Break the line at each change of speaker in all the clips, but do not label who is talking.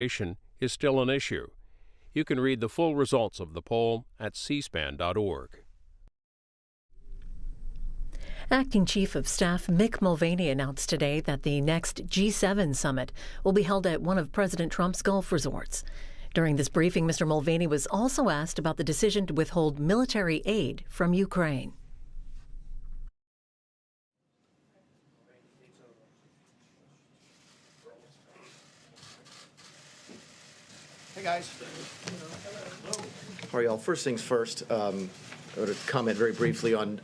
is still an issue. You can read the full results of the poll at cspan.org.
Acting Chief of Staff Mick Mulvaney announced today that the next G7 summit will be held at one of President Trump's Gulf resorts. During this briefing, Mr. Mulvaney was also asked about the decision to withhold military aid from Ukraine.
Hey guys. How are y'all? First things first, I want to comment very briefly on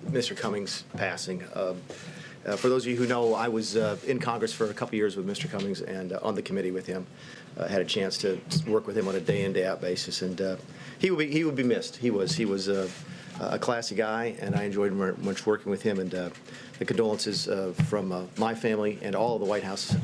Mr. Cummings' passing. For those of you who know, I was in Congress for a couple years with Mr. Cummings and on the committee with him. Had a chance to work with him on a day-in, day-out basis, and he would be missed. He was a classy guy, and I enjoyed much working with him. And the condolences from my family and all of the White House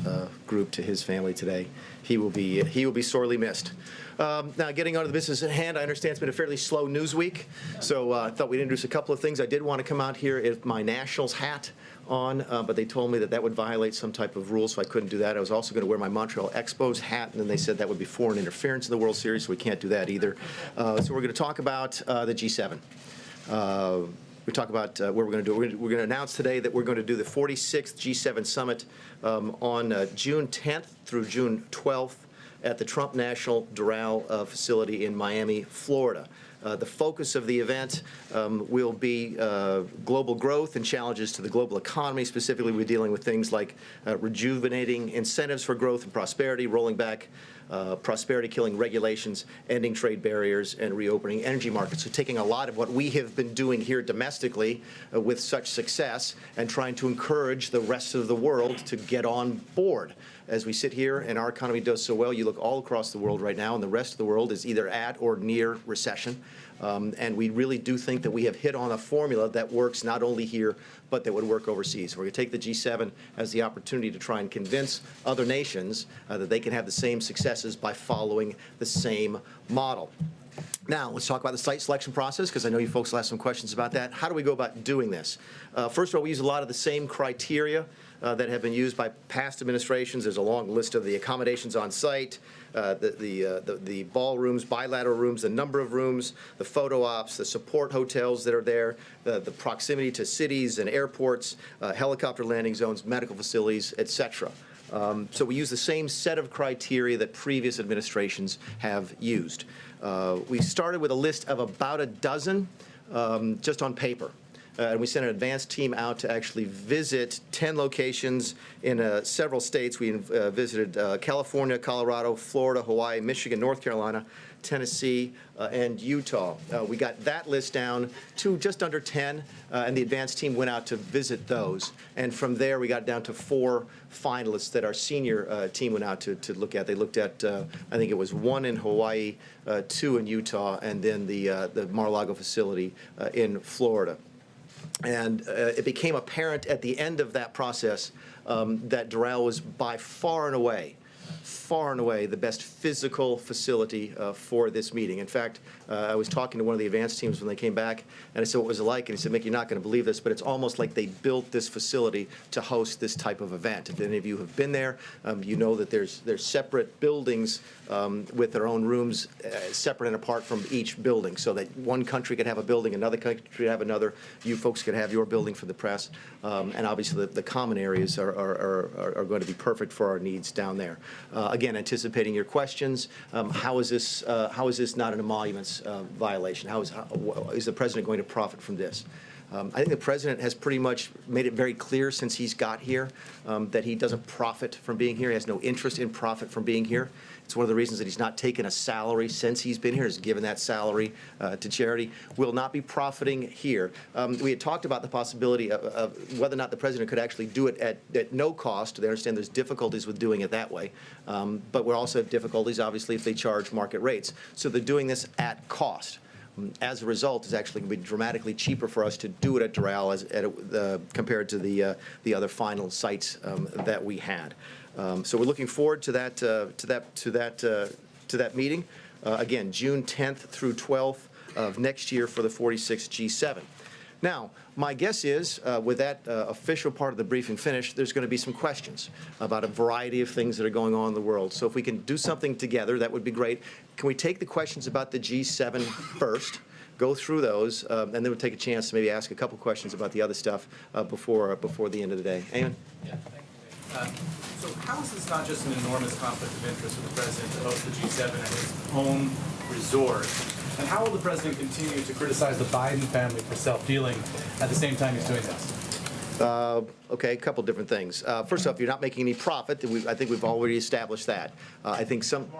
group to his family today. He will be sorely missed. Now, getting on to the business at hand, I understand it's been a fairly slow news week, so I thought we'd introduce a couple of things. I did want to come out here with my Nationals hat on, but they told me that would violate some type of rule, so I couldn't do that. I was also going to wear my Montreal Expos hat, and then they said that would be foreign interference in the World Series, so we can't do that either. So we're going to talk about the G7. We talk about what we're going to do. We're going to announce today that we're going to do the 46th G7 Summit on June 10th through June 12th at the Trump National Doral facility in Miami, Florida. The focus of the event will be global growth and challenges to the global economy. Specifically, we're dealing with things like rejuvenating incentives for growth and prosperity, rolling back prosperity-killing regulations, ending trade barriers, and reopening energy markets. So taking a lot of what we have been doing here domestically with such success and trying to encourage the rest of the world to get on board. As we sit here and our economy does so well, you look all across the world right now, and the rest of the world is either at or near recession. And we really do think that we have hit on a formula that works not only here, but that would work overseas. We're going to take the G7 as the opportunity to try and convince other nations that they can have the same successes by following the same model. Now, let's talk about the site selection process, because I know you folks will have some questions about that. How do we go about doing this? First of all, we use a lot of the same criteria that have been used by past administrations. There's a long list of the accommodations on site, the ballrooms, bilateral rooms, the number of rooms, the photo ops, the support hotels that are there, the proximity to cities and airports, helicopter landing zones, medical facilities, etc. So we use the same set of criteria that previous administrations have used. We started with a list of about a dozen just on paper. And we sent an advanced team out to actually visit 10 locations in several states. We visited California, Colorado, Florida, Hawaii, Michigan, North Carolina, Tennessee, and Utah. We got that list down to just under 10, and the advanced team went out to visit those. And from there, we got down to 4 finalists that our senior team went out to look at. They looked at, I think it was 1 in Hawaii, 2 in Utah, and then the Mar-a-Lago facility in Florida. And it became apparent at the end of that process that Doral was by far and away the best physical facility for this meeting. In fact, I was talking to one of the advanced teams when they came back, and I said, what was it like? And he said, Mick, you're not going to believe this, but it's almost like they built this facility to host this type of event. If any of you have been there, you know that there's separate buildings with their own rooms separate and apart from each building, so that one country could have a building, another country could have another, you folks could have your building for the press, and obviously the common areas are going to be perfect for our needs down there. Again, anticipating your questions, how is this not an emoluments violation? How is the president going to profit from this? I think the president has pretty much made it very clear since he's got here that he doesn't profit from being here. He has no interest in profit from being here. It's one of the reasons that he's not taken a salary since he's been here. He's given that salary to charity. Will not be profiting here. We had talked about the possibility of whether or not the president could actually do it at no cost. They understand there's difficulties with doing it that way. But we also have difficulties, obviously, if they charge market rates. So they're doing this at cost. As a result, it's actually going to be dramatically cheaper for us to do it at Doral compared to the other final sites that we had. So we're looking forward to that meeting. Again, June 10th through 12th of next year for the 46th G7. Now, my guess is, with that official part of the briefing finished, there's going to be some questions about a variety of things that are going on in the world. So if we can do something together, that would be great. Can we take the questions about the G7 first, go through those, and then we'll take a chance to maybe ask a couple questions about the other stuff before the end of the day. Eamon?
Yeah, thank you. So how is this not just an enormous conflict of interest for the president to host the G7 at his own resort? And how will the president continue to criticize the Biden family for self-dealing at the same time he's doing this?
Okay, a couple different things. First off, you're not making any profit. I think we've already established that. I think some.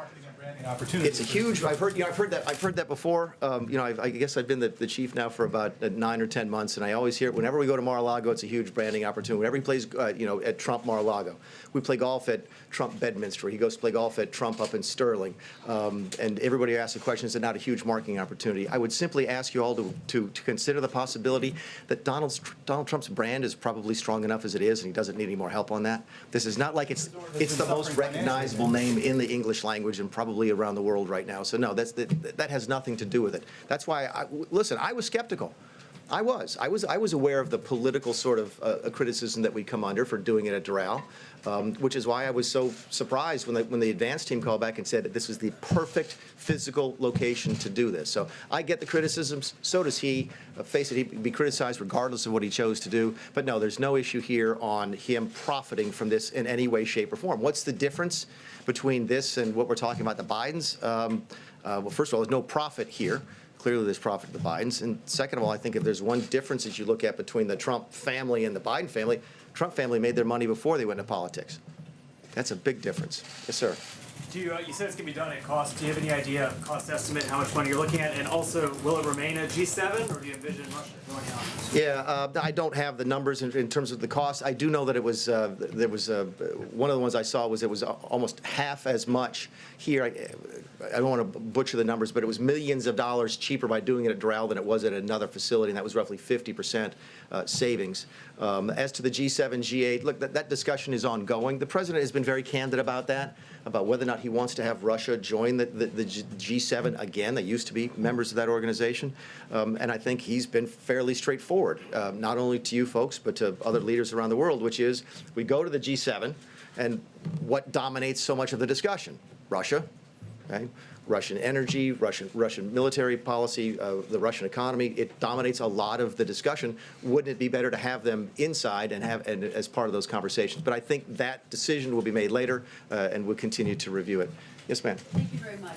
It's a huge. I've heard that before. I guess I've been the chief now for about 9 or 10 months, and I always hear it. Whenever we go to Mar-a-Lago, it's a huge branding opportunity. Whenever he plays, at Trump Mar-a-Lago, we play golf at Trump Bedminster. He goes to play golf at Trump up in Sterling, and everybody asks the question: is it not a huge marketing opportunity? I would simply ask you all to consider the possibility that Donald Trump's brand is probably strong enough as it is, and he doesn't need any more help on that. This is not like it's the most recognizable name in the English language and probably around the world right now. So no, that has nothing to do with it. That's why listen, I was skeptical. I was aware of the political sort of criticism that we come under for doing it at Doral, which is why I was so surprised when the advance team called back and said that this was the perfect physical location to do this. So I get the criticisms. So does he. Face it, he'd be criticized regardless of what he chose to do. But no, there's no issue here on him profiting from this in any way, shape, or form. What's the difference between this and what we're talking about, the Bidens? Well, first of all, there's no profit here. Clearly, there's profit to the Bidens. And second of all, I think if there's one difference as you look at between the Trump family and the Biden family, Trump family made their money before they went into politics. That's a big difference. Yes, sir.
You said it's going to be done at cost. Do you have any idea, cost estimate, how much money you're looking at? And also, will it remain a G7, or do you envision Russia going out?
Yeah, I don't have the numbers in terms of the cost. I do know that it was, there was, one of the ones I saw was it was almost half as much here. I don't want to butcher the numbers, but it was millions of dollars cheaper by doing it at Doral than it was at another facility, and that was roughly 50% savings. As to the G7, G8, look, that discussion is ongoing. The president has been very candid about that, about whether or not he wants to have Russia join the G7 again. They used to be members of that organization. And I think he's been fairly straightforward, not only to you folks, but to other leaders around the world, which is we go to the G7, and what dominates so much of the discussion? Russia. Okay? Russian energy, Russian military policy, the Russian economy, it dominates a lot of the discussion. Wouldn't it be better to have them inside and as part of those conversations? But I think that decision will be made later, and we'll continue to review it. Yes, ma'am.
Thank you very much.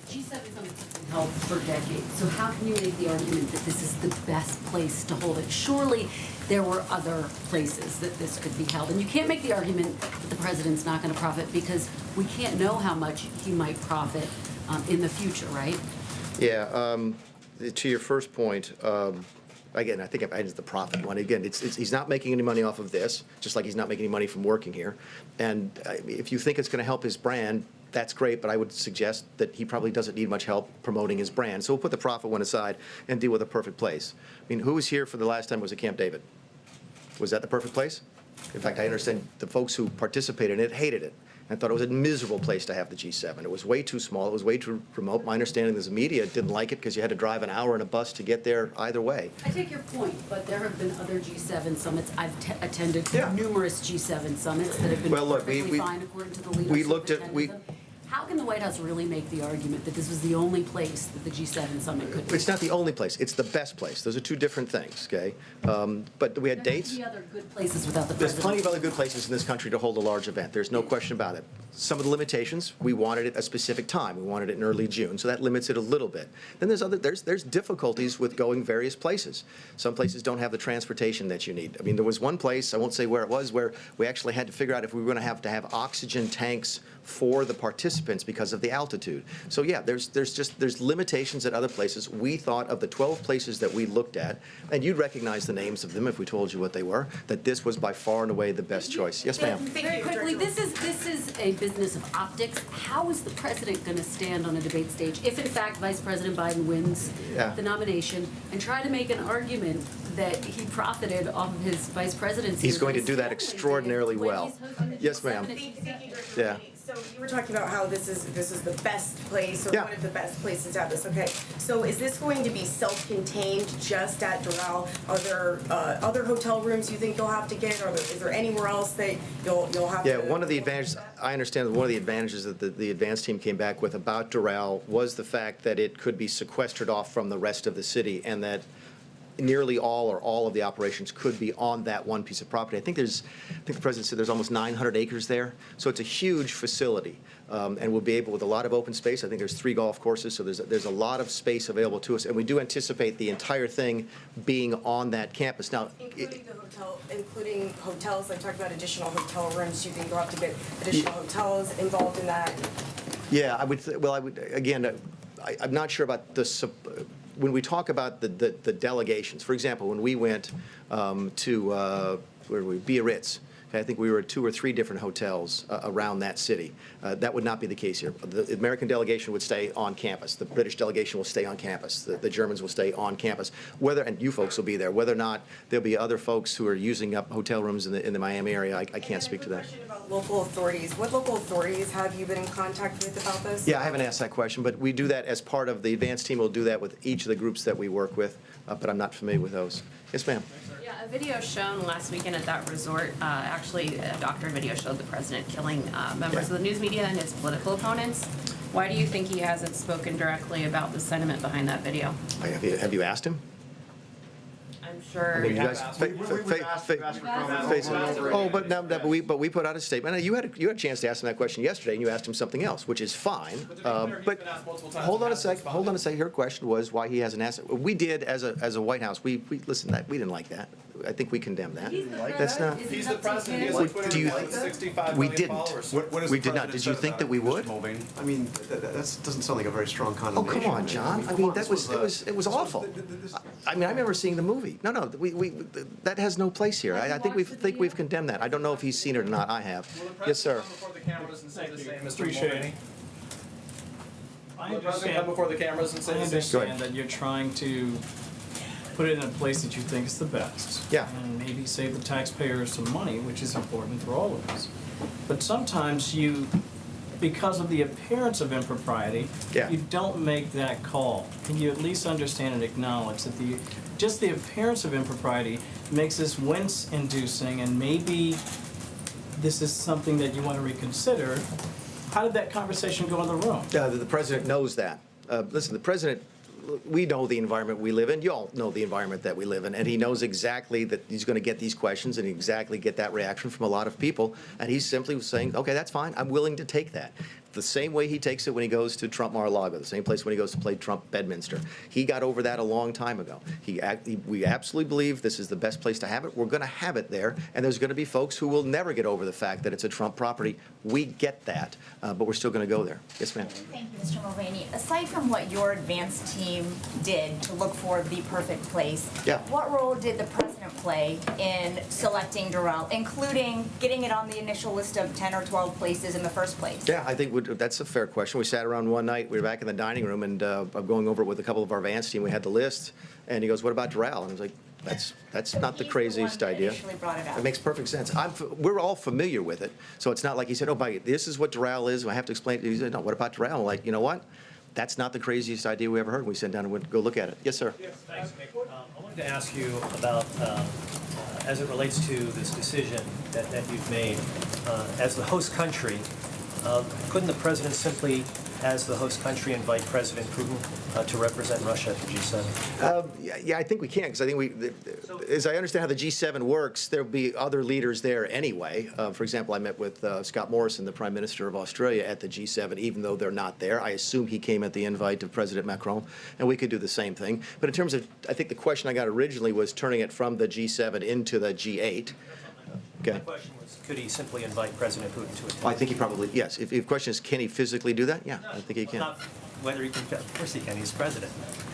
G7 summits have been held for decades, so how can you make the argument that this is the best place to hold it? Surely there were other places that this could be held, and you can't make the argument that the president's not going to profit because we can't know how much he might profit in the future, right?
Yeah. To your first point, again, I think it's the profit one. Again, he's not making any money off of this, just like he's not making any money from working here. And if you think it's going to help his brand, that's great, but I would suggest that he probably doesn't need much help promoting his brand. So we'll put the profit one aside and deal with a perfect place. I mean, who was here for the last time it was at Camp David? Was that the perfect place? In fact, I understand the folks who participated in it hated it and thought it was a miserable place to have the G7. It was way too small. It was way too remote. My understanding is the media didn't like it because you had to drive an hour in a bus to get there either way.
I take your point, but there have been other G7 summits. I've attended numerous G7 summits that have been perfectly fine according to the leadership. How can the White House really make the argument that this was the only place that the G7 summit could be?
It's not the only place. It's the best place. Those are two different things, okay? But we had dates.
There could be other good places without the president.
There's plenty of other good places in this country to hold a large event. There's no question about it. Some of the limitations, we wanted it at a specific time. We wanted it in early June, so that limits it a little bit. Then there's difficulties with going various places. Some places don't have the transportation that you need. I mean, there was one place, I won't say where it was, where we actually had to figure out if we were going to have oxygen tanks for the participants because of the altitude. So yeah, there's limitations at other places. We thought of the 12 places that we looked at, and you'd recognize the names of them if we told you what they were, that this was by far and away the best choice. Yes, ma'am.
Very quickly, this is a business of optics. How is the president going to stand on a debate stage if, in fact, Vice President Biden wins the nomination and try to make an argument that he profited off of his vice presidency?
He's going to do that extraordinarily well. Yes, ma'am.
Thank you, Director
Yeah.
Mulvaney. So you were talking about how this is the best place, or
Yeah.
one of the best places to have this. Okay, so is this going to be self-contained just at Doral? Are there other hotel rooms you think you'll have to get, or is there anywhere else that you'll have to?
Yeah, one of the advantages, I understand that one of the advantages that the advance team came back with about Doral was the fact that it could be sequestered off from the rest of the city, and that nearly all or all of the operations could be on that one piece of property. I think the president said there's almost 900 acres there, so it's a huge facility, and we'll be able, with a lot of open space. I think there's 3 golf courses, so there's a lot of space available to us, and we do anticipate the entire thing being on that campus. Now,
including hotels, like talked about additional hotel rooms. Do you think you'll have to get additional hotels involved in that?
yeah, I would. Again, I'm not sure about the. When we talk about the delegations, for example, when we went to where were we? Biarritz. Okay, I think we were at 2 or 3 different hotels around that city. That would not be the case here. The American delegation would stay on campus. The British delegation will stay on campus. The Germans will stay on campus. And you folks will be there. Whether or not there'll be other folks who are using up hotel rooms in the Miami area, I can't speak to that.
Question about local authorities. What local authorities have you been in contact with about this?
Yeah, I haven't asked that question, but we do that as part of the advance team. We'll do that with each of the groups that we work with, but I'm not familiar with those. Yes, ma'am.
Yeah, a video shown last weekend at that resort, actually a doctored video showed the president killing members of the news media and his political opponents. Why do you think he hasn't spoken directly about the sentiment behind that video?
Have you asked him?
I'm sure.
I mean, you guys but we put out a statement. You had a chance to ask him that question yesterday, and you asked him something else, which is fine. But hold on a sec. Hold on a sec. Your question was why he hasn't asked it. We did as a White House. We listened to that. We didn't like that. I think we condemn that. That's not.
He's the president. He has
Do you?
65
We
million
didn't.
followers.
We did not. Did you think that we would?
I mean, that doesn't sound like a very strong
Oh,
condemnation.
come on, John. I mean, it was awful. I mean, I remember seeing the movie. No, that has no place here. I think we've condemned that. I don't know if he's seen it or not. I have. Yes, sir.
Will the president come before the cameras and say the same, Mr.
Appreciate
Mulvaney?
I
Will the president come before the cameras and say the same?
understand that you're trying to put it in a place that you think is the best.
Yeah.
And maybe save the taxpayers some money, which is important for all of us. But sometimes because of the appearance of impropriety,
Yeah.
you don't make that call. Can you at least understand and acknowledge that just the appearance of impropriety makes this wince-inducing, and maybe this is something that you want to reconsider? How did that conversation go in the room?
The president knows that. Listen, the president, we know the environment we live in. You all know the environment that we live in. And he knows exactly that he's going to get these questions and exactly get that reaction from a lot of people. And he's simply saying, okay, that's fine. I'm willing to take that. The same way he takes it when he goes to Trump Mar-a-Lago, the same place when he goes to play Trump Bedminster. He got over that a long time ago. We absolutely believe this is the best place to have it. We're going to have it there, and there's going to be folks who will never get over the fact that it's a Trump property. We get that, but we're still going to go there. Yes, ma'am.
Thank you, Mr. Mulvaney. Aside from what your advance team did to look for the perfect place, what role did the president play in selecting Doral, including getting it on the initial list of 10 or 12 places in the first place?
Yeah, I think that's a fair question. We sat around one night, we were back in the dining room, and I'm going over it with a couple of our advance team. We had the list, and he goes, what about Doral? And I was like, that's not the craziest idea. It makes perfect sense. We're all familiar with it, so it's not like he said, oh, this is what Doral is, I have to explain it. He said, no, what about Doral? I'm like, you know what? That's not the craziest idea we ever heard. We sat down and went, go look at it. Yes, sir.
Yes, thanks, Mick. I wanted to ask you about, as it relates to this decision that you've made, as the host country, couldn't the president simply, as the host country, invite President Putin to represent Russia at the G7?
Yeah, I think we can, because I think as I understand how the G7 works, there'll be other leaders there anyway. For example, I met with Scott Morrison, the Prime Minister of Australia, at the G7, even though they're not there. I assume he came at the invite of President Macron, and we could do the same thing. But in terms of, I think the question I got originally was turning it from the G7 into the G8. Okay.
My question was, could he simply invite President Putin to attend?
Well, I think he probably, yes. If the question is, can he physically do that? Yeah, I think he can.
Not whether he can, of course he can, he's president.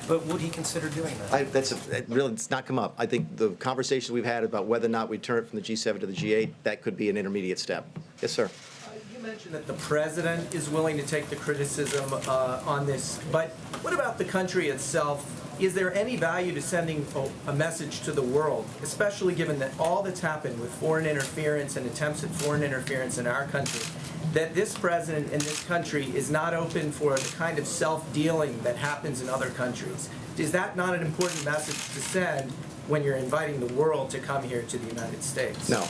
But would he consider doing that?
Really, it's not come up. I think the conversations we've had about whether or not we turn it from the G7 to the G8, that could be an intermediate step. Yes, sir.
You mentioned that the president is willing to take the criticism on this, but what about the country itself? Is there any value to sending a message to the world, especially given that all that's happened with foreign interference and attempts at foreign interference in our country, that this president in this country is not open for the kind of self-dealing that happens in other countries? Is that not an important message to send when you're inviting the world to come here to the United States?
No.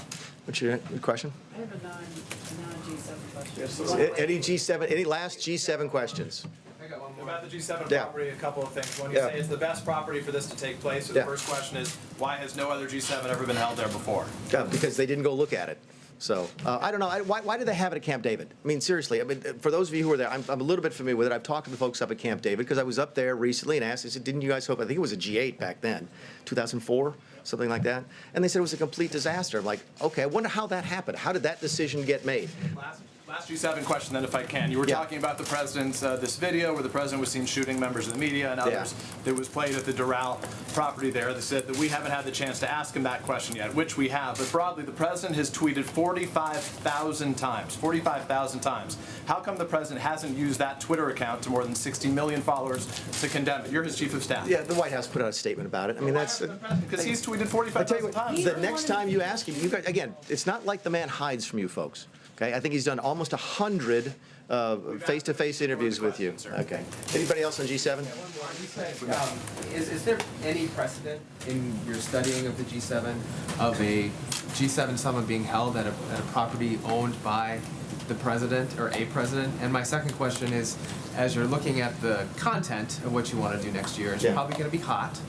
What's your question?
I have a non-G7 question.
Any G7, any last G7 questions?
I got one more. About the G7
Yeah.
property, a couple of things. When you say it's the best property for this to take place, so the first question is, why has no other G7 ever been held there before?
Because they didn't go look at it. So, I don't know. Why did they have it at Camp David? I mean, seriously. I mean, for those of you who were there, I'm a little bit familiar with it. I've talked to the folks up at Camp David because I was up there recently and asked, I said, didn't you guys hope? I think it was a G8 back then, 2004, something like that. And they said it was a complete disaster. I'm like, okay, I wonder how that happened. How did that decision get made?
Last G7 question, then, if I can. You were talking about the president's, this video where the president was seen shooting members of the media and others that was played at the Doral property there. They said that we haven't had the chance to ask him that question yet, which we have. But broadly, the president has tweeted 45,000 times. 45,000 times. How come the president hasn't used that Twitter account to more than 60 million followers to condemn it? You're his chief of staff.
Yeah, the White House put out a statement about it. I mean, that's...
Because he's tweeted 45,000 times.
The next time you ask him, you guys, again, it's not like the man hides from you folks. Okay, I think he's done almost 100 face-to-face interviews with you. Okay. Anybody else on G7?
Is there any precedent in your studying of the G7 of a G7 summit being held at a property owned by the president or a president? And my second question is, as you're looking at the content of what you want to do next year, it's probably going to be hot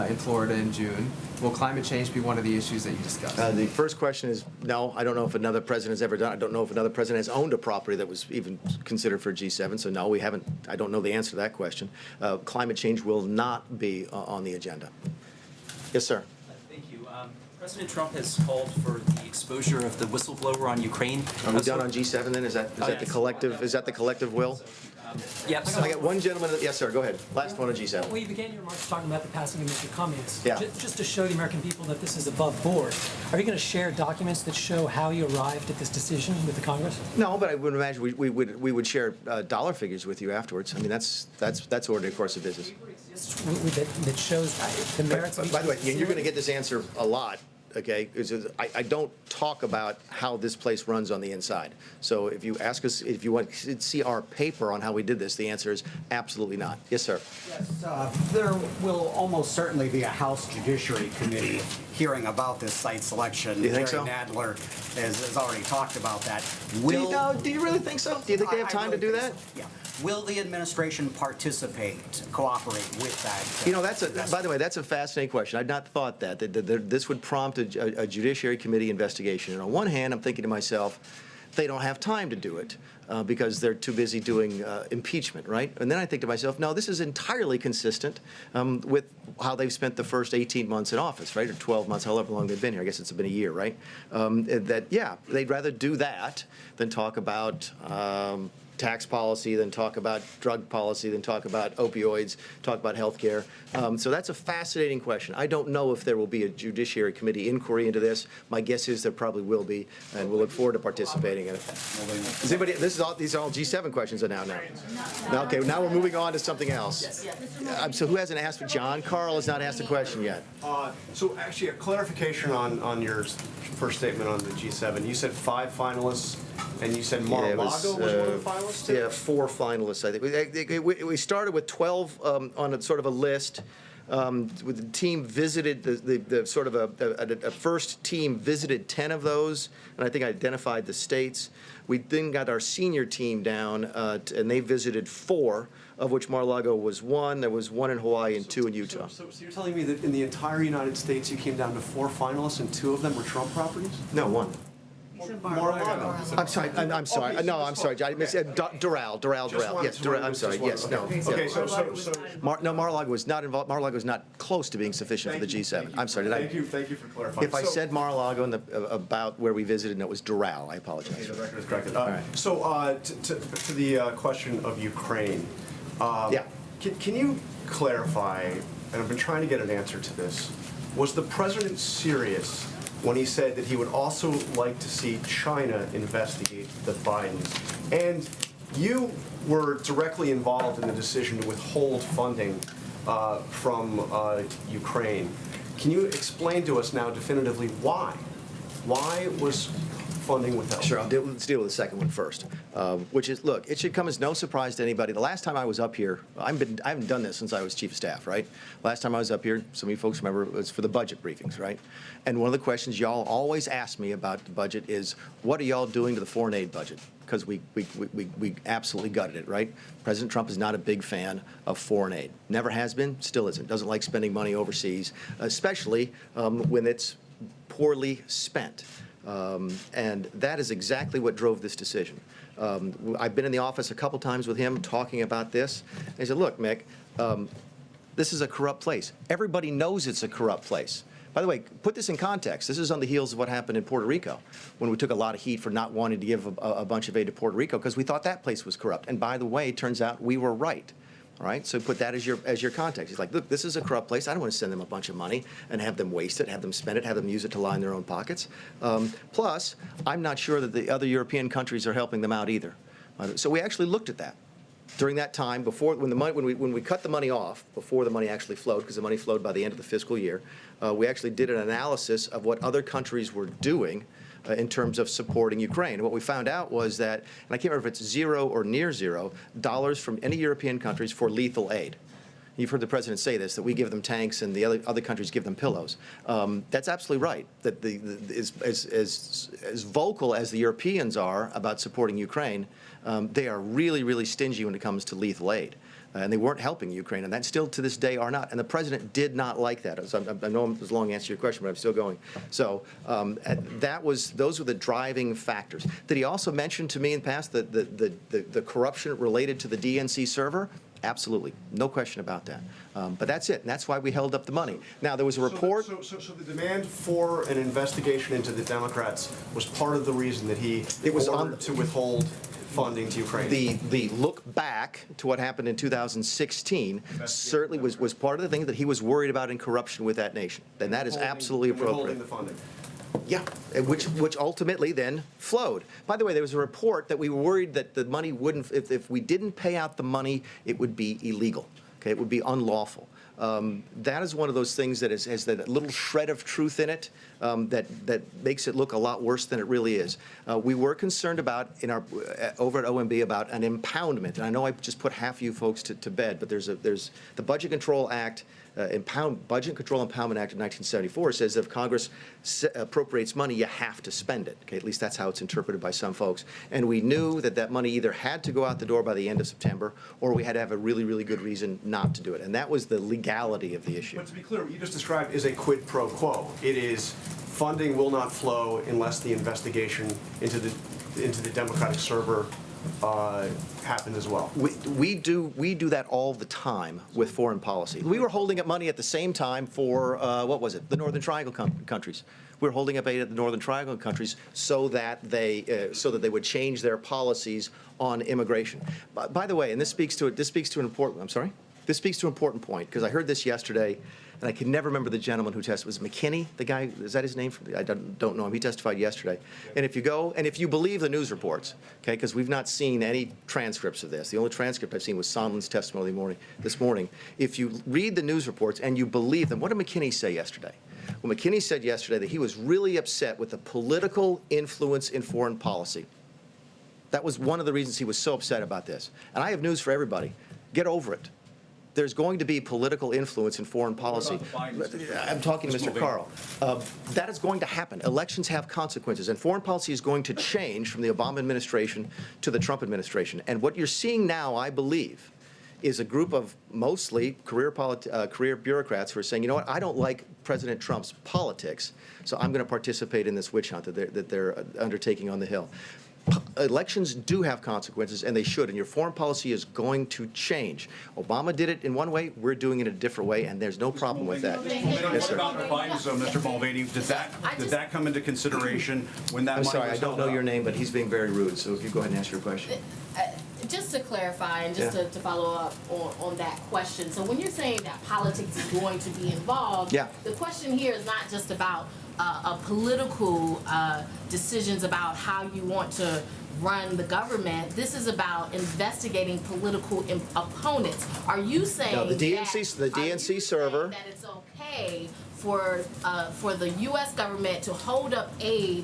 in Florida in June. Will climate change be one of the issues that you discussed?
The first question is, no, I don't know if another president has ever done it. I don't know if another president has owned a property that was even considered for G7, so no, we haven't. I don't know the answer to that question. Climate change will not be on the agenda. Yes, sir.
Thank you. President Trump has called for the exposure of the whistleblower on Ukraine.
Are we done on G7 then? Is that the collective? Is that the collective will?
Yep.
I got one gentleman. Yes, sir. Go ahead. Last one on G7.
Well, you began your remarks talking about the passing of Mr. Cummings.
Yeah.
Just to show the American people that this is above board, are you going to share documents that show how you arrived at this decision with the Congress?
No, but I would imagine we would share dollar figures with you afterwards. I mean, that's ordinary course of business.
That shows the merits.
By the way, you're going to get this answer a lot. Okay, I don't talk about how this place runs on the inside. So if you ask us, if you want to see our paper on how we did this, the answer is absolutely not. Yes, sir.
Yes, there will almost certainly be a House Judiciary Committee hearing about this site selection.
Do you think
Jerry
so?
Nadler has already talked about that.
Do you really think so? Do you think they have time to do that?
Yeah. Will the administration participate, cooperate with that?
You know, by the way, that's a fascinating question. I'd not thought that this would prompt a Judiciary Committee investigation. And on one hand, I'm thinking to myself, they don't have time to do it because they're too busy doing impeachment, right? And then I think to myself, no, this is entirely consistent with how they've spent the first 18 months in office, right, or 12 months, however long they've been here. I guess it's been a year, right? They'd rather do that than talk about tax policy, then talk about drug policy, then talk about opioids, talk about health care. So that's a fascinating question. I don't know if there will be a Judiciary Committee inquiry into this. My guess is there probably will be, and we'll look forward to participating in it. Does anybody, these are all G7 questions are now. Okay, now we're moving on to something else. So who hasn't asked? John Carl has not asked a question yet.
So actually, a clarification on your first statement on the G7. You said 5 finalists, and you said Mar-a-Lago was one of the finalists?
Yeah, 4 finalists, I think. We started with 12 on a sort of a list. The team visited the sort of a first team visited 10 of those, and I think identified the states. We then got our senior team down, and they visited 4, of which Mar-a-Lago was 1. There was 1 in Hawaii and 2 in Utah.
So you're telling me that in the entire United States you came down to 4 finalists and 2 of them were Trump properties?
No, 1.
Mar-a-Lago.
I'm sorry. I'm sorry. No, I'm sorry. I missed Doral. Yes, Doral. I'm sorry. Yes, no.
Okay, so
no, Mar-a-Lago was not involved. Mar-a-Lago was not close to being sufficient for the G7. I'm sorry.
Thank you for clarifying.
If I said Mar-a-Lago about where we visited and it was Doral, I apologize.
Okay, the record is corrected.
All right.
So to the question of Ukraine.
Yeah.
Can you clarify? And I've been trying to get an answer to this. Was the president serious when he said that he would also like to see China investigate the Bidens? And you were directly involved in the decision to withhold funding from Ukraine. Can you explain to us now definitively why? Why was funding withheld?
Sure, let's deal with the second one first, which is, look, it should come as no surprise to anybody. The last time I was up here, I haven't done this since I was chief of staff, right? Last time I was up here, some of you folks remember, it was for the budget briefings, right? And one of the questions y'all always ask me about the budget is, what are y'all doing to the foreign aid budget? Because we absolutely gutted it, right? President Trump is not a big fan of foreign aid. Never has been, still isn't. Doesn't like spending money overseas, especially when it's poorly spent. And that is exactly what drove this decision. I've been in the office a couple times with him talking about this. And he said, look, Mick, this is a corrupt place. Everybody knows it's a corrupt place. By the way, put this in context. This is on the heels of what happened in Puerto Rico, when we took a lot of heat for not wanting to give a bunch of aid to Puerto Rico because we thought that place was corrupt. And by the way, it turns out we were right. All right, so put that as your context. He's like, look, this is a corrupt place. I don't want to send them a bunch of money and have them waste it, have them spend it, have them use it to line their own pockets. Plus, I'm not sure that the other European countries are helping them out either. So we actually looked at that during that time before, when we cut the money off, before the money actually flowed, because the money flowed by the end of the fiscal year. We actually did an analysis of what other countries were doing in terms of supporting Ukraine. And what we found out was that, and I can't remember if it's $0 or near $0 from any European countries for lethal aid. You've heard the president say this, that we give them tanks and the other countries give them pillows. That's absolutely right. That as vocal as the Europeans are about supporting Ukraine, they are really, really stingy when it comes to lethal aid. And they weren't helping Ukraine, and that still to this day are not. And the president did not like that. So I know it was a long answer to your question, but I'm still going. So those were the driving factors. Did he also mention to me in the past the corruption related to the DNC server? Absolutely, no question about that. But that's it, and that's why we held up the money. Now, there was a report.
So the demand for an investigation into the Democrats was part of the reason that he ordered to withhold funding to Ukraine.
The look back to what happened in 2016 certainly was part of the thing that he was worried about in corruption with that nation. And that is absolutely appropriate.
Withholding the funding.
Yeah, which ultimately then flowed. By the way, there was a report that we were worried that the money wouldn't, if we didn't pay out the money, it would be illegal. Okay, it would be unlawful. That is one of those things that has that little shred of truth in it that makes it look a lot worse than it really is. We were concerned about over at OMB about an impoundment, and I know I just put half of you folks to bed, but there's the Budget Control Act. Budget Control Impoundment Act of 1974 says that if Congress appropriates money, you have to spend it. Okay, at least that's how it's interpreted by some folks. And we knew that money either had to go out the door by the end of September, or we had to have a really, really good reason not to do it. And that was the legality of the issue.
But to be clear, what you just described is a quid pro quo. It is funding will not flow unless the investigation into the Democratic server happen as well.
We do that all the time with foreign policy. We were holding up money at the same time for what was it? The Northern Triangle countries. We were holding up aid at the Northern Triangle countries so that they would change their policies on immigration. By the way, and this speaks to an important. I'm sorry. This speaks to an important point because I heard this yesterday. And I can never remember the gentleman who testified. Was it McKinney, the guy? Is that his name? I don't know him. He testified yesterday. And if you believe the news reports, okay, because we've not seen any transcripts of this. The only transcript I've seen was Sondland's testimony this morning. If you read the news reports and you believe them, what did McKinney say yesterday? Well, McKinney said yesterday that he was really upset with the political influence in foreign policy. That was one of the reasons he was so upset about this. And I have news for everybody. Get over it. There's going to be political influence in foreign policy. I'm talking to Mr. Carl. That is going to happen. Elections have consequences, and foreign policy is going to change from the Obama administration to the Trump administration. And what you're seeing now, I believe, is a group of mostly career bureaucrats who are saying, you know what, I don't like President Trump's politics, so I'm going to participate in this witch hunt that they're undertaking on the Hill. Elections do have consequences, and they should, and your foreign policy is going to change. Obama did it in one way, we're doing it a different way, and there's no problem with that.
Yes, sir. What about the Biden zone, Mr. Mulvaney? Did that come into consideration when that money was held
I'm sorry, I don't know your name, but he's being very rude, so if you go ahead and ask your question.
Just to clarify and just to follow up on that question, so when you're saying that politics is going to be involved, the question here is not just about political decisions about how you want to run the government. This is about investigating political opponents. Are you saying
the DNC server
that it's okay for the U.S. government to hold up aid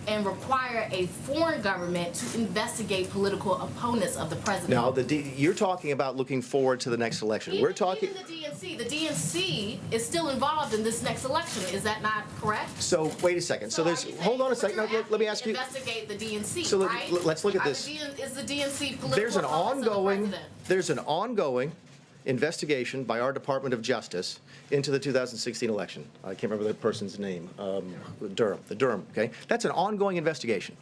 and require a foreign government to investigate political opponents of the president.
No, you're talking about looking forward to the next election. We're talking.
Even the DNC is still involved in this next election. Is that not correct?
So wait a second. So there's. Hold on a second. No, let me ask you.
Investigate the DNC.
So
right?
Let's look at this.
Is the DNC political?
There's an ongoing investigation by our Department of Justice into the 2016 election. I can't remember the person's name. Durham. Okay, that's an ongoing investigation,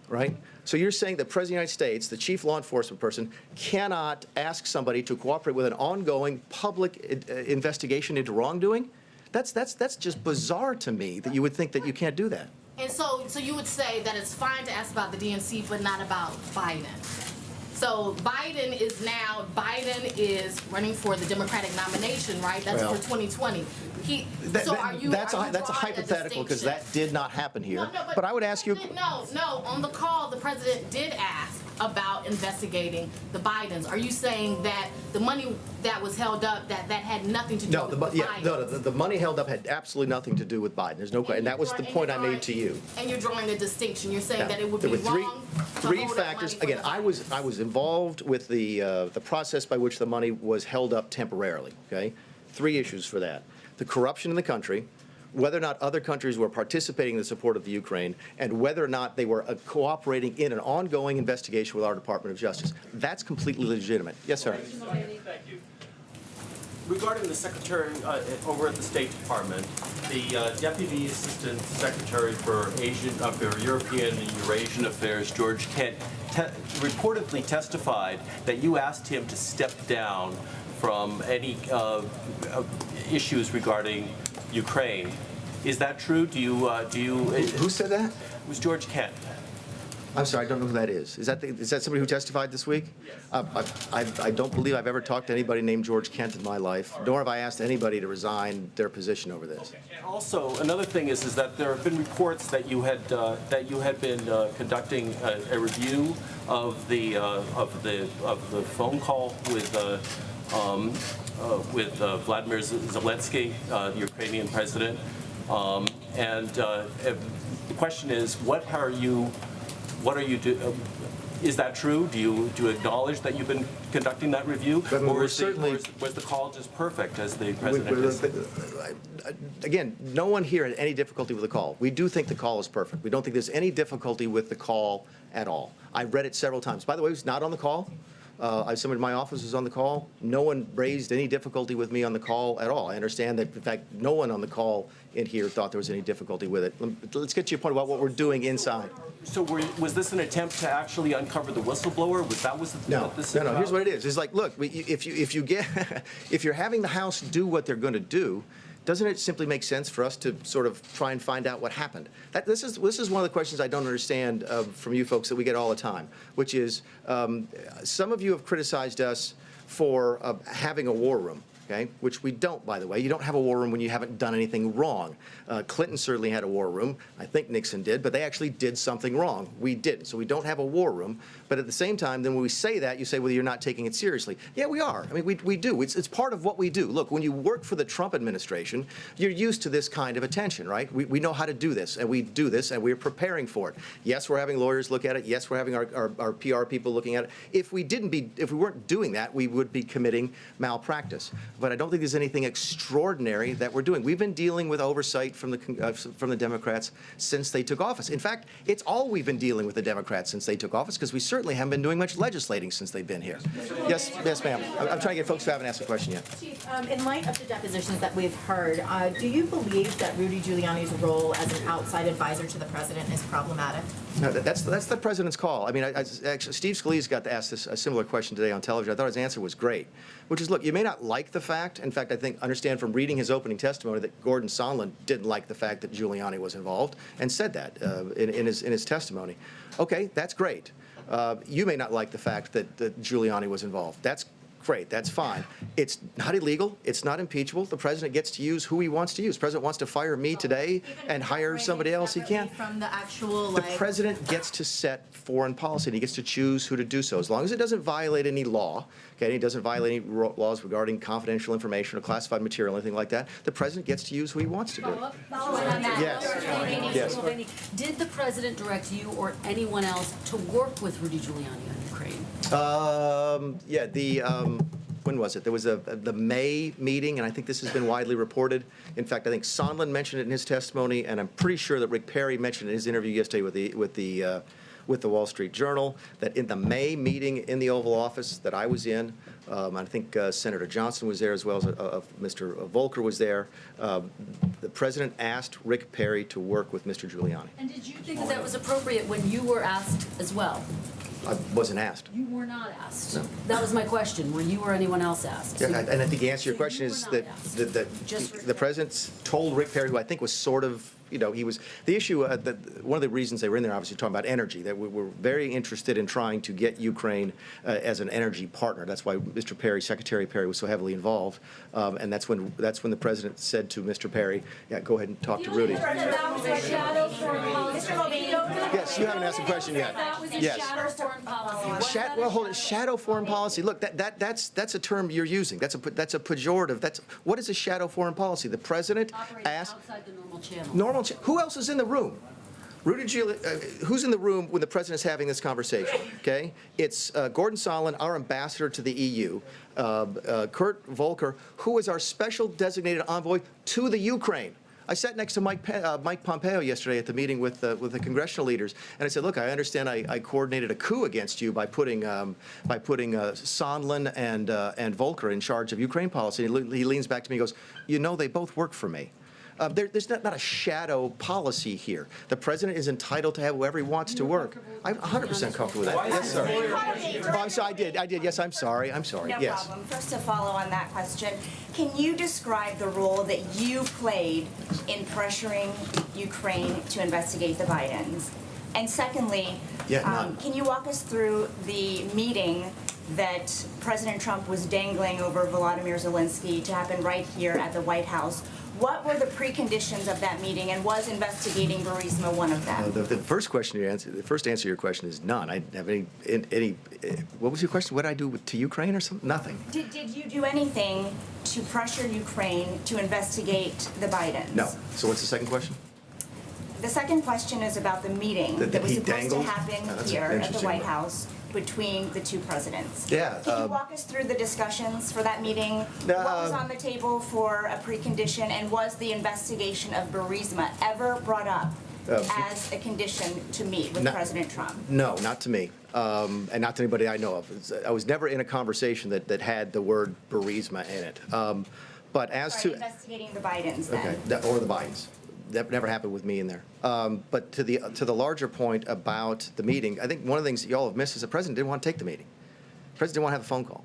right? So you're saying that President of the United States, the chief law enforcement person, cannot ask somebody to cooperate with an ongoing public investigation into wrongdoing? That's just bizarre to me that you would think that you can't do that.
And so you would say that it's fine to ask about the DNC, but not about Biden. So Biden is running for the Democratic nomination, right? That's for 2020.
That's a hypothetical because that did not happen here.
No,
but I would ask you.
No. On the call, the president did ask about investigating the Bidens. Are you saying that the money that was held up that had nothing to do with Biden?
No, the money held up had absolutely nothing to do with Biden. There's no question, and that was the point I made to you.
And you're drawing a distinction. You're saying that it would be wrong.
Three factors. Again, I was involved with the process by which the money was held up temporarily. Okay, 3 issues for that: the corruption in the country, whether or not other countries were participating in the support of the Ukraine, and whether or not they were cooperating in an ongoing investigation with our Department of Justice. That's completely legitimate. Yes, sir.
Thank you. Regarding the secretary over at the State Department, the Deputy Assistant Secretary for European and Eurasian Affairs, George Kent, reportedly testified that you asked him to step down from any issues regarding Ukraine. Is that true? Do you?
Who said that?
It was George Kent.
I'm sorry, I don't know who that is. Is that somebody who testified this week? Yes. I don't believe I've ever talked to anybody named George Kent in my life, nor have I asked anybody to resign their position over this.
Okay. And also, another thing is that there have been reports that you had been conducting a review of the phone call with Vladimir Zelensky, the Ukrainian president, and the question is, what are you doing? Is that true? Do you acknowledge that you've been conducting that review, or was the call just perfect, as the president has said?
Again, no one here had any difficulty with the call. We do think the call is perfect. We don't think there's any difficulty with the call at all. I've read it several times. By the way, it was not on the call. Someone in my office was on the call. No one raised any difficulty with me on the call at all. I understand that, in fact, no one on the call in here thought there was any difficulty with it. Let's get to your point about what we're doing inside.
So was this an attempt to actually uncover the whistleblower?
No. Here's what it is. It's like, look, if you're having the House do what they're going to do, doesn't it simply make sense for us to sort of try and find out what happened? This is one of the questions I don't understand from you folks that we get all the time, which is some of you have criticized us for having a war room. Okay, which we don't, by the way. You don't have a war room when you haven't done anything wrong. Clinton certainly had a war room. I think Nixon did, but they actually did something wrong. We didn't. So we don't have a war room. But at the same time, then when we say that, you say, well, you're not taking it seriously. Yeah, we are. I mean, we do. It's part of what we do. Look, when you work for the Trump administration, you're used to this kind of attention, right? We know how to do this, and we do this, and we're preparing for it. Yes, we're having lawyers look at it. Yes, we're having our PR people looking at it. If we weren't doing that, we would be committing malpractice. But I don't think there's anything extraordinary that we're doing. We've been dealing with oversight from the Democrats since they took office. In fact, it's all we've been dealing with the Democrats since they took office, because we certainly haven't been doing much legislating since they've been here. Yes, ma'am. I'm trying to get folks who haven't asked a question yet.
Chief, in light of the depositions that we've heard, do you believe that Rudy Giuliani's role as an outside advisor to the president is problematic?
No, that's the president's call. I mean, actually, Steve Scalise got to ask a similar question today on television. I thought his answer was great, which is, look, you may not like the fact. In fact, I understand from reading his opening testimony that Gordon Sondland didn't like the fact that Giuliani was involved and said that in his testimony. Okay, that's great. You may not like the fact that Giuliani was involved. That's great, that's fine. It's not illegal, it's not impeachable. The president gets to use who he wants to use. The president wants to fire me today and hire somebody else, he can.
From the actual,
The president gets to set foreign policy, and he gets to choose who to do so. As long as it doesn't violate any law, okay, and he doesn't violate any laws regarding confidential information or classified material, anything like that, the president gets to use who he wants to do. Yes.
Did the president direct you or anyone else to work with Rudy Giuliani on Ukraine?
When was it? There was the May meeting, and I think this has been widely reported. In fact, I think Sondland mentioned it in his testimony, and I'm pretty sure that Rick Perry mentioned it in his interview yesterday with the Wall Street Journal, that in the May meeting in the Oval Office that I was in, I think Senator Johnson was there as well as Mr. Volker was there. The president asked Rick Perry to work with Mr. Giuliani.
And did you think that was appropriate when you were asked as well?
I wasn't asked.
You were not asked.
No.
That was my question. Were you or anyone else asked?
Yeah, and I think the answer to your question is that the president told Rick Perry, who I think was sort of, he was, the issue, one of the reasons they were in there, obviously, talking about energy, that we were very interested in trying to get Ukraine as an energy partner. That's why Mr. Perry, Secretary Perry, was so heavily involved. And that's when the president said to Mr. Perry, yeah, go ahead and talk to Rudy. Yes, you haven't asked a question yet. Yes. Well, hold it. Shadow foreign policy. Look, that's a term you're using. That's a pejorative. What is a shadow foreign policy? The president asked.
Outside the normal channel.
Who else is in the room? Rudy Giuliani, who's in the room when the president's having this conversation? Okay, it's Gordon Sondland, our ambassador to the EU, Kurt Volker, who is our special designated envoy to the Ukraine. I sat next to Mike Pompeo yesterday at the meeting with the congressional leaders, and I said, "Look, I understand I coordinated a coup against you by putting Sondland and Volker in charge of Ukraine policy." And he leans back to me and goes, "They both work for me." There's not a shadow policy here. The president is entitled to have whoever he wants to work. I'm 100% comfortable with that. Yes, sir. Oh, I'm sorry. I did. Yes, I'm sorry.
No
Yes.
problem. First, to follow on that question, can you describe the role that you played in pressuring Ukraine to investigate the Bidens? And secondly, can you walk us through the meeting that President Trump was dangling over Volodymyr Zelensky to happen right here at the White House? What were the preconditions of that meeting, and was investigating Burisma one of them?
The first answer to your question is none. I didn't have any. What was your question? What did I do to Ukraine or something? Nothing.
Did you do anything to pressure Ukraine to investigate the Bidens?
No. So what's the second question?
The second question is about the meeting that was supposed to happen here at the White House between the two presidents.
Yeah.
Can you walk us through the discussions for that meeting? What was on the table for a precondition, and was the investigation of Burisma ever brought up as a condition to meet with President Trump?
No, not to me, and not to anybody I know of. I was never in a conversation that had the word Burisma in it. But as to
investigating the Bidens, then.
Okay, or the Bidens. That never happened with me in there. But to the larger point about the meeting, I think one of the things that y'all have missed is the president didn't want to take the meeting. The president didn't want to have a phone call.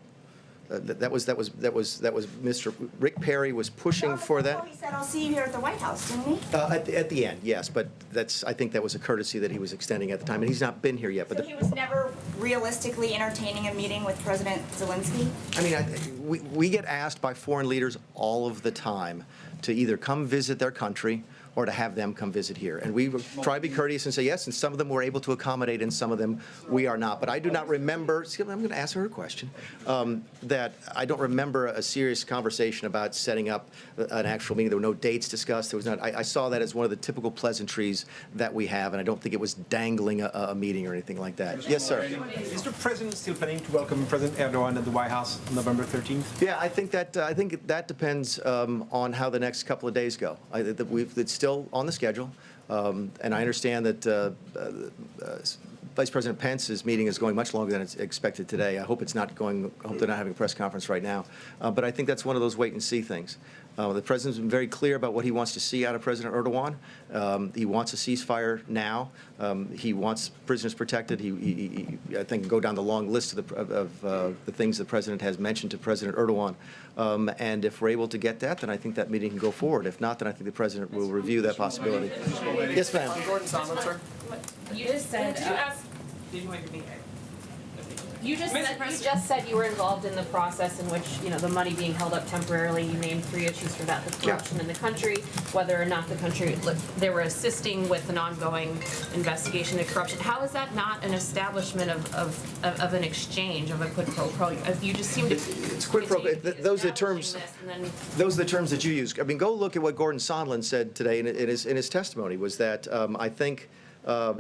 That was Mr. Rick Perry was pushing for that.
He said, "I'll see you here at the White House," didn't he?
At the end, yes, but I think that was a courtesy that he was extending at the time, and he's not been here yet. But
so he was never realistically entertaining a meeting with President Zelensky?
I mean, we get asked by foreign leaders all of the time to either come visit their country or to have them come visit here. And we try to be courteous and say yes, and some of them we're able to accommodate, and some of them we are not. But I do not remember, I'm going to ask her a question, that I don't remember a serious conversation about setting up an actual meeting. There were no dates discussed. There was not. I saw that as one of the typical pleasantries that we have, and I don't think it was dangling a meeting or anything like that. Yes, sir.
Is the president still planning to welcome President Erdogan at the White House on November 13th?
Yeah, I think that depends on how the next couple of days go. It's still on the schedule, and I understand that Vice President Pence's meeting is going much longer than it's expected today. I hope it's not going. I hope they're not having a press conference right now. But I think that's one of those wait and see things. The president's been very clear about what he wants to see out of President Erdogan. He wants a ceasefire now. He wants prisoners protected. He I think, go down the long list of the things the president has mentioned to President Erdogan. And if we're able to get that, then I think that meeting can go forward. If not, then I think the president will review that possibility. Yes, ma'am.
Gordon Sondland, sir.
You just said.
Did you want to be here?
You just said you were involved in the process in which, you know, the money being held up temporarily. You named 3 issues for that: the corruption in the country, whether or not the country they were assisting with an ongoing investigation of corruption. How is that not an establishment of an exchange, of a quid pro quo? You just seem to.
It's quid pro quo. Those are the terms. Those are the terms that you use. I mean, go look at what Gordon Sondland said today in his testimony. Was that I think.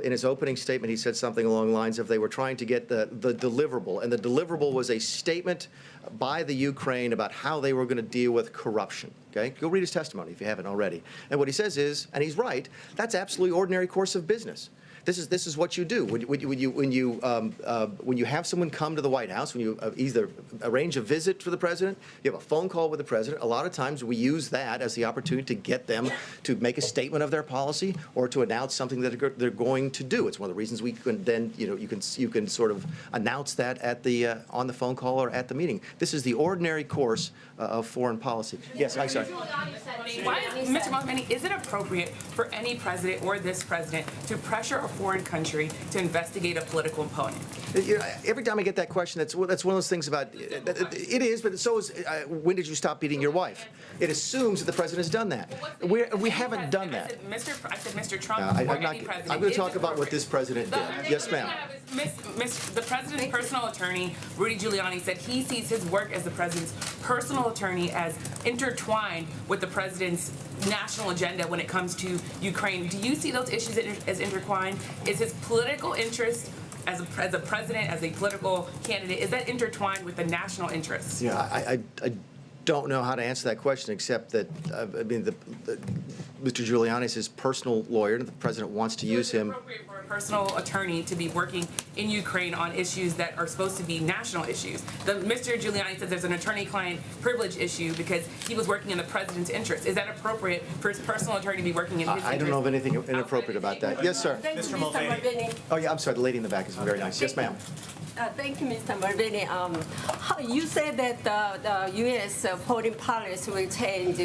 In his opening statement, he said something along the lines of they were trying to get the deliverable, and the deliverable was a statement by the Ukraine about how they were going to deal with corruption. Okay, go read his testimony if you haven't already. And what he says is, and he's right, that's absolutely ordinary course of business. This is what you do when you have someone come to the White House, when you either arrange a visit for the president, you have a phone call with the president. A lot of times we use that as the opportunity to get them to make a statement of their policy or to announce something that they're going to do. It's one of the reasons we can then you can sort of announce that at the on the phone call or at the meeting. This is the ordinary course of foreign policy. Yes, I'm sorry.
Mr. Mulvaney, is it appropriate for any president or this president to pressure a foreign country to investigate a political opponent?
You know, every time I get that question, that's one of those things about it is, but so is when did you stop beating your wife? It assumes that the president has done that. We haven't done that.
I said Mr. Trump or any president.
I'm going to talk about what this president did. Yes, ma'am.
The president's personal attorney, Rudy Giuliani, said he sees his work as the president's personal attorney as intertwined with the president's national agenda when it comes to Ukraine. Do you see those issues as intertwined? Is his political interest as a president, as a political candidate, is that intertwined with the national interests?
Yeah, I don't know how to answer that question except that, I mean, Mr. Giuliani is his personal lawyer, and the president wants to use him.
For a personal attorney to be working in Ukraine on issues that are supposed to be national issues. Mr. Giuliani says there's an attorney-client privilege issue because he was working in the president's interest. Is that appropriate for his personal attorney to be working in his interest?
I don't know of anything inappropriate about that. Yes, sir.
Mr. Mulvaney.
Oh, yeah, I'm sorry. The lady in the back is very nice. Yes, ma'am.
Thank you, Mr. Mulvaney. You said that the U.S. foreign policy will change,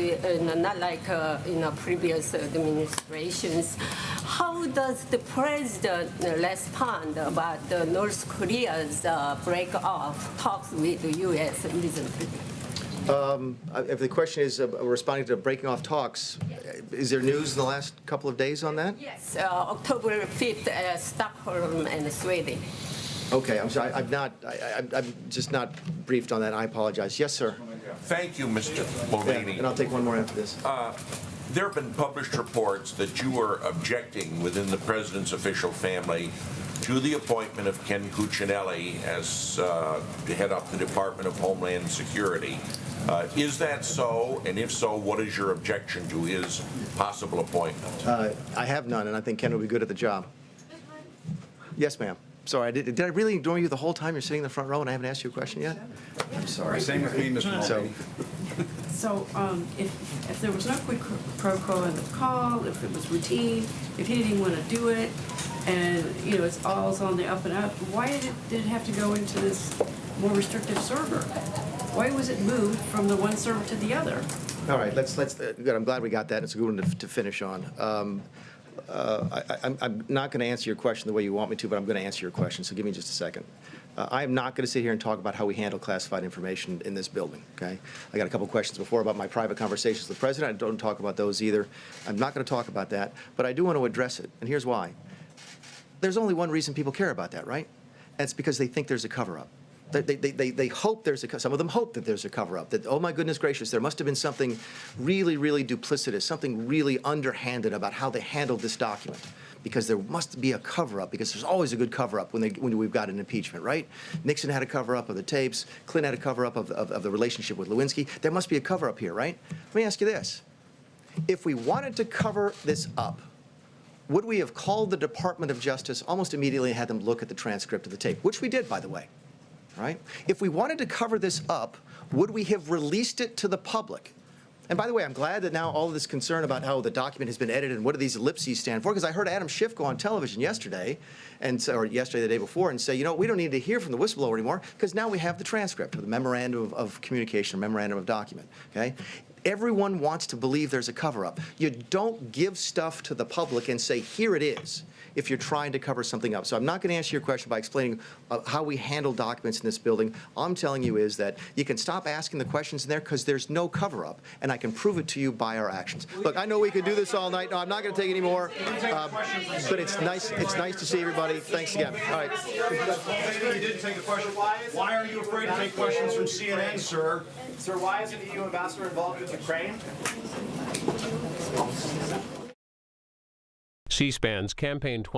not like in previous administrations. How does the president respond about North Korea's break off talks with the U.S. recently?
If the question is responding to breaking off talks, is there news in the last couple of days on that?
Yes, October 5th, Stockholm and Sweden.
Okay, I'm sorry. I'm just not briefed on that. I apologize. Yes, sir.
Thank you, Mr. Mulvaney.
Yeah, and I'll take one more after this.
There have been published reports that you were objecting within the president's official family to the appointment of Ken Cuccinelli as to head up the Department of Homeland Security. Is that so? And if so, what is your objection to his possible appointment?
I have none, and I think Ken will be good at the job. Yes, ma'am. Sorry, did I really ignore you the whole time you're sitting in the front row and I haven't asked you a question yet? I'm sorry.
Same with me, Mr. Mulvaney.
So if there was no quid pro quo in the call, if it was routine, if he didn't even want to do it, and you know it's all on the up and up, why did it have to go into this more restrictive server? Why was it moved from the one server to the other?
All right, let's good. I'm glad we got that. It's a good one to finish on. I'm not going to answer your question the way you want me to, but I'm going to answer your question, so give me just a second. I am not going to sit here and talk about how we handle classified information in this building, okay? I got a couple questions before about my private conversations with the president. I don't talk about those either. I'm not going to talk about that, but I do want to address it, and here's why. There's only one reason people care about that, right? And it's because they think there's a cover-up. They hope there's some of them hope that there's a cover-up, that, oh my goodness gracious, there must have been something really, really duplicitous, something really underhanded about how they handled this document, because there must be a cover-up, because there's always a good cover-up when we've got an impeachment, right? Nixon had a cover-up of the tapes, Clinton had a cover-up of the relationship with Lewinsky. There must be a cover-up here, right? Let me ask you this. If we wanted to cover this up, would we have called the Department of Justice almost immediately and had them look at the transcript of the tape, which we did, by the way? Right? If we wanted to cover this up, would we have released it to the public? And by the way, I'm glad that now all of this concern about how the document has been edited and what do these ellipses stand for, because I heard Adam Schiff go on television yesterday, or yesterday, the day before, and say, you know, we don't need to hear from the whistleblower anymore, because now we have the transcript, or the memorandum of communication, or memorandum of document, okay? Everyone wants to believe there's a cover-up. You don't give stuff to the public and say, here it is. if you're trying to cover something up. So I'm not going to answer your question by explaining how we handle documents in this building. All I'm telling you is that you can stop asking the questions in there because there's no cover-up, and I can prove it to you by our actions. Look, I know we could do this all night. No, I'm not going to take any more. But it's nice to see everybody. Thanks again. All right.
You didn't take a question. Why are you afraid to take questions from CNN, sir?
Sir, why isn't the EU ambassador involved with Ukraine?
C-SPAN's Campaign 20